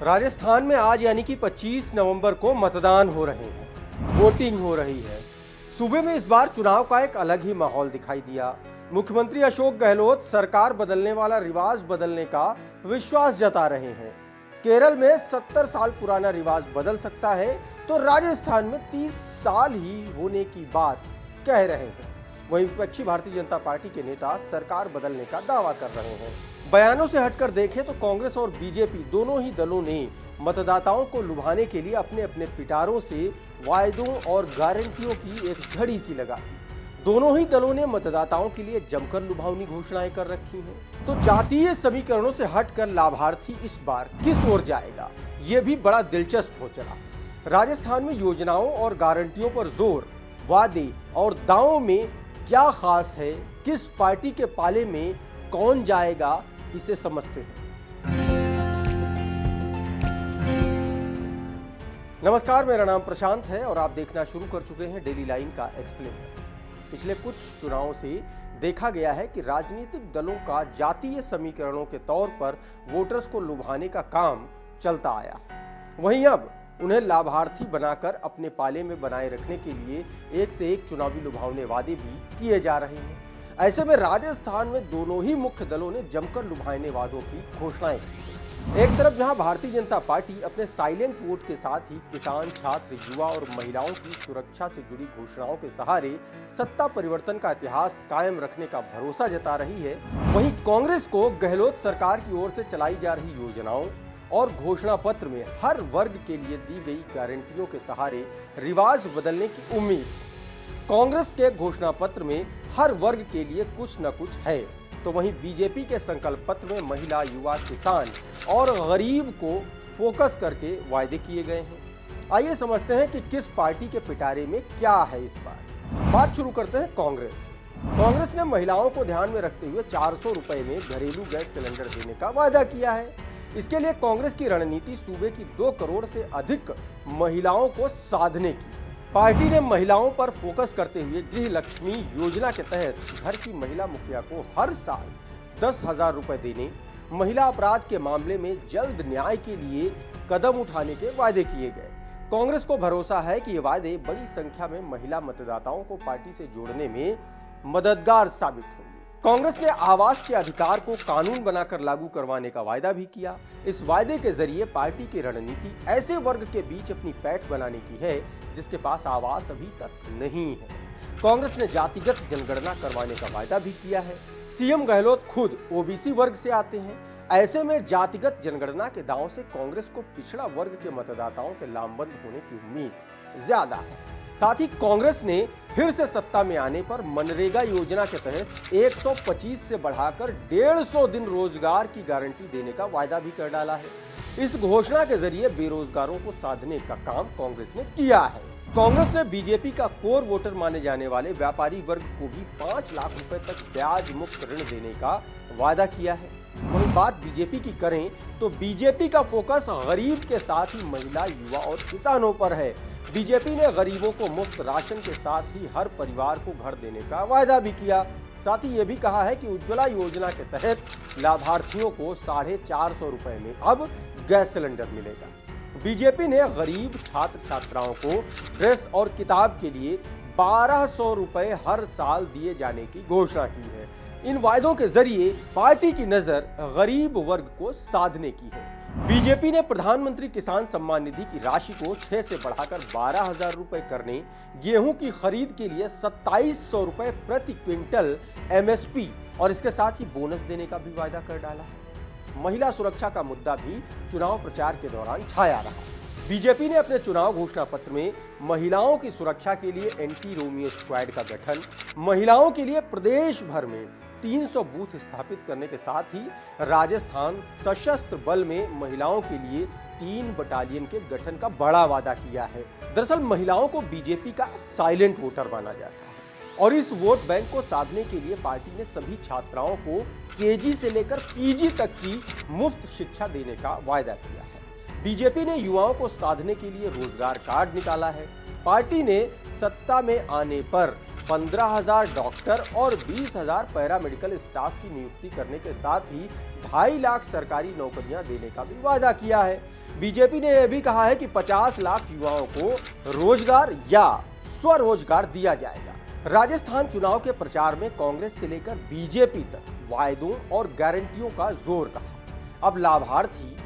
राजस्थान में आज यानी कि 25 नवंबर को मतदान हो रहे हैं, वोटिंग हो रही है। सूबे में इस बार चुनाव का एक अलग ही माहौल दिखाई दिया। मुख्यमंत्री अशोक गहलोत सरकार बदलने वाला रिवाज बदलने का विश्वास जता रहे हैं। केरल में 70 साल पुराना रिवाज बदल सकता है तो राजस्थान में 30 साल ही होने की बात कह रहे हैं। वहीं विपक्षी भारतीय जनता पार्टी के नेता सरकार बदलने का दावा कर रहे हैं। बयानों से हटकर देखें तो कांग्रेस और बीजेपी दोनों ही दलों ने मतदाताओं को लुभाने के लिए अपने अपने पिटारों से वायदों और गारंटियों की एक झड़ी सी लगा दी। दोनों ही दलों ने मतदाताओं के लिए जमकर लुभावनी घोषणाएं कर रखी हैं। तो जातीय समीकरणों से हटकर लाभार्थी इस बार किस ओर जाएगा, ये भी बड़ा दिलचस्प हो चला। राजस्थान में योजनाओं और गारंटियों पर जोर, वादे और दावों में क्या खास है, किस पार्टी के पाले में कौन जाएगा, इसे समझते हैं। नमस्कार, मेरा नाम प्रशांत है और आप देखना शुरू कर चुके हैं डेली लाइन का एक्सप्लेनर। पिछले कुछ चुनावों से देखा गया है कि राजनीतिक दलों का जातीय समीकरणों के तौर पर वोटर्स को लुभाने का काम चलता आया। वहीं अब उन्हें लाभार्थी बनाकर अपने पाले में बनाए रखने के लिए एक से एक चुनावी लुभावने वादे भी किए जा रहे हैं। ऐसे में राजस्थान में दोनों ही मुख्य दलों ने जमकर लुभाने वादों की घोषणाएं की। एक तरफ जहां भारतीय जनता पार्टी अपने साइलेंट वोट के साथ ही किसान, छात्र, युवा और महिलाओं की सुरक्षा से जुड़ी घोषणाओं के सहारे सत्ता परिवर्तन का इतिहास कायम रखने का भरोसा जता रही है, वहीं कांग्रेस को गहलोत सरकार की ओर से चलाई जा रही योजनाओं और घोषणा पत्र में हर वर्ग के लिए दी गई गारंटियों के सहारे रिवाज बदलने की उम्मीद। कांग्रेस के घोषणा पत्र में हर वर्ग के लिए कुछ न कुछ है, तो वहीं बीजेपी के संकल्प पत्र में महिला, युवा, किसान और गरीब को फोकस करके वायदे किए गए हैं। आइए समझते हैं कि किस पार्टी के पिटारे में क्या है इस बार। बात शुरू करते हैं कांग्रेस। कांग्रेस ने महिलाओं को ध्यान में रखते हुए 400 रुपए में घरेलू गैस सिलेंडर देने का वादा किया है। इसके लिए कांग्रेस की रणनीति सूबे की 2 करोड़ से अधिक महिलाओं को साधने की। पार्टी ने महिलाओं पर फोकस करते हुए गृह लक्ष्मी योजना के तहत घर की महिला मुखिया को हर साल 10,000 रुपए देने, महिला अपराध के मामले में जल्द न्याय के लिए कदम उठाने के वादे किए गए। कांग्रेस को भरोसा है कि ये वादे बड़ी संख्या में महिला मतदाताओं को पार्टी से जोड़ने में मददगार साबित होंगे। कांग्रेस ने आवास के अधिकार को कानून बनाकर लागू करवाने का वायदा भी किया। इस वायदे के जरिए पार्टी की रणनीति ऐसे वर्ग के बीच अपनी पैठ बनाने की है जिसके पास आवास अभी तक नहीं है। कांग्रेस ने जातिगत जनगणना करवाने का वायदा भी किया है। सीएम गहलोत खुद ओबीसी वर्ग से आते हैं। ऐसे में जातिगत जनगणना के दांव से कांग्रेस को पिछड़ा वर्ग के मतदाताओं के लामबंद होने की उम्मीद ज्यादा है। साथ ही कांग्रेस ने फिर से सत्ता में आने पर मनरेगा योजना के तहत 125 से बढ़ाकर 150 दिन रोजगार की गारंटी देने का वायदा भी कर डाला है। इस घोषणा के जरिए बेरोजगारों को साधने का काम कांग्रेस ने किया है। कांग्रेस ने बीजेपी का कोर वोटर माने जाने वाले व्यापारी वर्ग को भी 5 लाख रुपए तक ब्याज मुक्त ऋण देने का वादा किया है। वहीं बात बीजेपी की करें तो बीजेपी का फोकस गरीब के साथ ही महिला, युवा और किसानों पर है। बीजेपी ने गरीबों को मुफ्त राशन के साथ ही हर परिवार को घर देने का वायदा भी किया। साथ ही ये भी कहा है कि उज्ज्वला योजना के तहत लाभार्थियों को 450 रुपए में अब गैस सिलेंडर मिलेगा। बीजेपी ने गरीब छात्र छात्राओं को ड्रेस और किताब के लिए 1200 रुपए हर साल दिए जाने की घोषणा की है। इन वायदों के जरिए पार्टी की नजर गरीब वर्ग को साधने की है। बीजेपी ने प्रधानमंत्री किसान सम्मान निधि की राशि को 6 से बढ़ाकर 12,000 रुपए करने, गेहूं की खरीद के लिए 2700 रुपए प्रति क्विंटल एमएसपी और इसके साथ ही बोनस देने का भी वायदा कर डाला है। महिला सुरक्षा का मुद्दा भी चुनाव प्रचार के दौरान छाया रहा। बीजेपी ने अपने चुनाव घोषणा पत्र में महिलाओं की सुरक्षा के लिए एंटी रोमियो स्क्वाड का गठन, महिलाओं के लिए प्रदेश भर में 300 बूथ स्थापित करने के साथ ही राजस्थान सशस्त्र बल में महिलाओं के लिए 3 बटालियन के गठन का बड़ा वादा किया है। दरअसल महिलाओं को बीजेपी का साइलेंट वोटर माना जाता है और इस वोट बैंक को साधने के लिए पार्टी ने सभी छात्राओं को केजी से लेकर पीजी तक की मुफ्त शिक्षा देने का वायदा किया है। बीजेपी ने युवाओं को साधने के लिए रोजगार कार्ड निकाला है। पार्टी ने सत्ता में आने पर 15,000 डॉक्टर और 20,000 पैरामेडिकल स्टाफ की नियुक्ति करने के साथ ही 2.5 लाख सरकारी नौकरियां देने का भी वादा किया है। बीजेपी ने यह भी कहा है कि 50 लाख युवाओं को रोजगार या स्वरोजगार दिया जाएगा। राजस्थान चुनाव के प्रचार में कांग्रेस से लेकर बीजेपी तक वायदों और गारंटियों का जोर रहा। अब लाभार्थी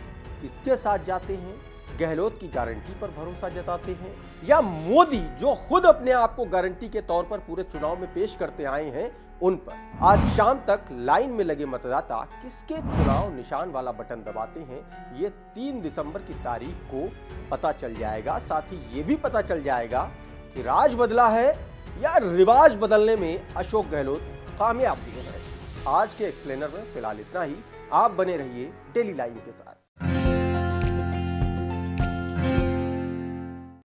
किसके साथ जाते हैं? गहलोत की गारंटी पर भरोसा जताते हैं या मोदी जो खुद अपने आप को गारंटी के तौर पर पूरे चुनाव में पेश करते आए हैं उन पर? आज शाम तक लाइन में लगे मतदाता किसके चुनाव निशान वाला बटन दबाते हैं, ये 3 दिसंबर की तारीख को पता चल जाएगा। साथ ही ये भी पता चल जाएगा कि राज बदला है या रिवाज बदलने में अशोक गहलोत कामयाब हुए हैं। आज के एक्सप्लेनर में फिलहाल इतना ही। आप बने रहिए डेली लाइन के साथ।